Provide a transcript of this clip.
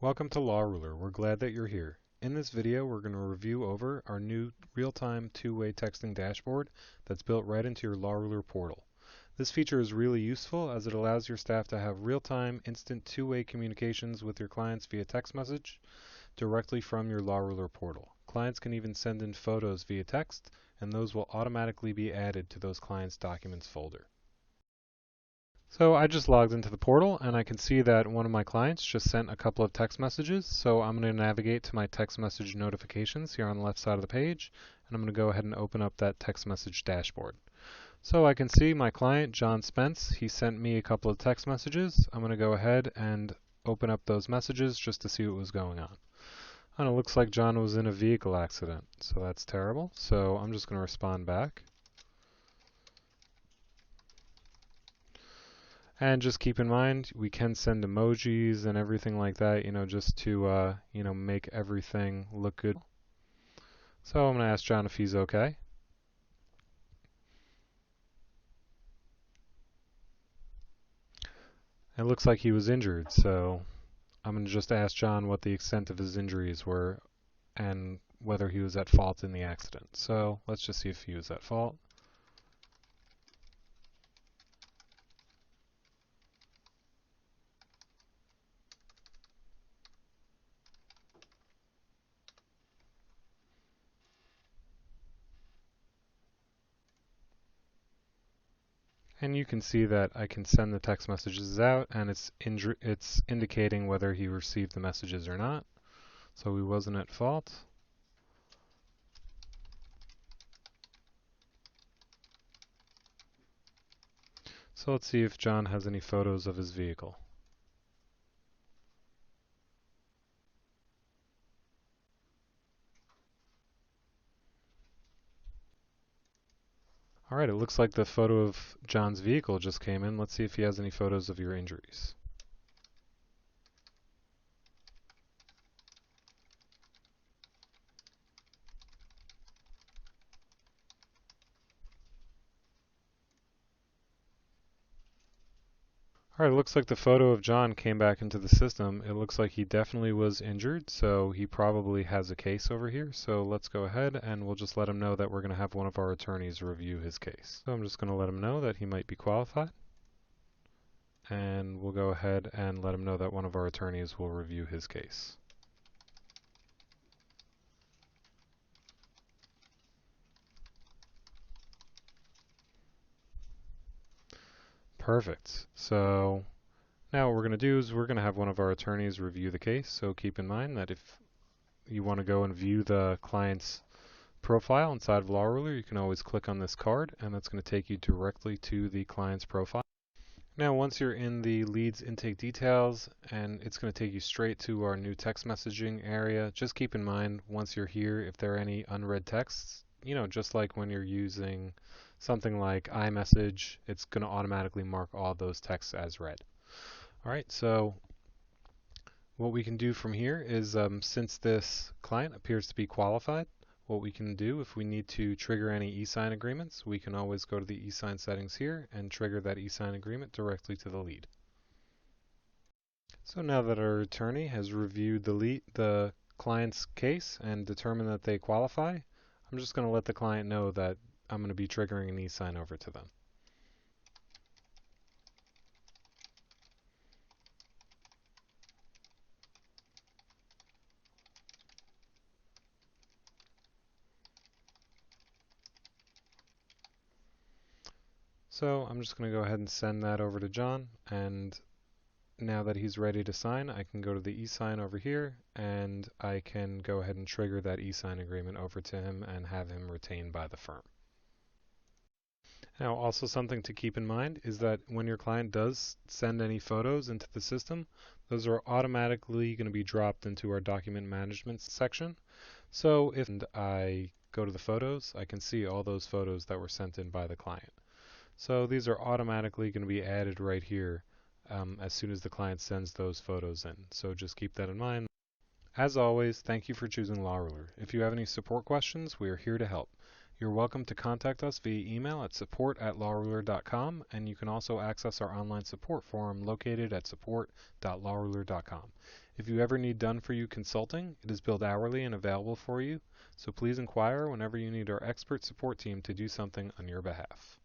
Welcome to Law Ruler. We're glad that you're here. In this video, we're going to review over our new real-time two-way texting dashboard that's built right into your Law Ruler portal. This feature is really useful as it allows your staff to have real-time, instant two-way communications with your clients via text message directly from your Law Ruler portal. Clients can even send in photos via text, and those will automatically be added to those clients' documents folder. So I just logged into the portal and I can see that one of my clients just sent a couple of text messages. So I'm going to navigate to my text message notifications here on the left side of the page, and I'm going to go ahead and open up that text message dashboard. So I can see my client, John Spence, he sent me a couple of text messages. I'm going to go ahead and open up those messages just to see what was going on. And it looks like John was in a vehicle accident, so that's terrible. So I'm just going to respond back. And just keep in mind, we can send emojis and everything like that, just to, make everything look good. So I'm going to ask John if he's okay. It looks like he was injured, so I'm going to just ask John what the extent of his injuries were and whether he was at fault in the accident. So let's just see if he was at fault. And you can see that I can send the text messages out, and it's indicating whether he received the messages or not. So he wasn't at fault. So let's see if John has any photos of his vehicle. All right, it looks like the photo of John's vehicle just came in. Let's see if he has any photos of your injuries. All right, it looks like the photo of John came back into the system. It looks like he definitely was injured, so he probably has a case over here. So let's go ahead and we'll just let him know that we're going to have one of our attorneys review his case. So I'm just going to let him know that he might be qualified. And we'll go ahead and let him know that one of our attorneys will review his case. Perfect. So now what we're going to do is we're going to have one of our attorneys review the case. So keep in mind that if you want to go and view the client's profile inside of Law Ruler, you can always click on this card, and that's going to take you directly to the client's profile. Now, once you're in the leads intake details, and it's going to take you straight to our new text messaging area, just keep in mind once you're here, if there are any unread texts, just like when you're using something like iMessage, it's going to automatically mark all those texts as read. All right, so what we can do from here is, since this client appears to be qualified, what we can do if we need to trigger any e-sign agreements, we can always go to the e-sign settings here and trigger that e-sign agreement directly to the lead. So now that our attorney has reviewed the client's case and determined that they qualify, I'm just going to let the client know that I'm going to be triggering an e-sign over to them. So I'm just going to go ahead and send that over to John, and now that he's ready to sign, I can go to the e-sign over here, and I can go ahead and trigger that e-sign agreement over to him and have him retained by the firm. Now, also something to keep in mind is that when your client does send any photos into the system, those are automatically going to be dropped into our document management section. So if I go to the photos, I can see all those photos that were sent in by the client. So these are automatically going to be added right here as soon as the client sends those photos in. So just keep that in mind. As always, thank you for choosing Law Ruler. If you have any support questions, we are here to help. You're welcome to contact us via email at support@lawruler.com, and you can also access our online support forum located at support.lawruler.com. If you ever need done-for-you consulting, it is billed hourly and available for you, so please inquire whenever you need our expert support team to do something on your behalf.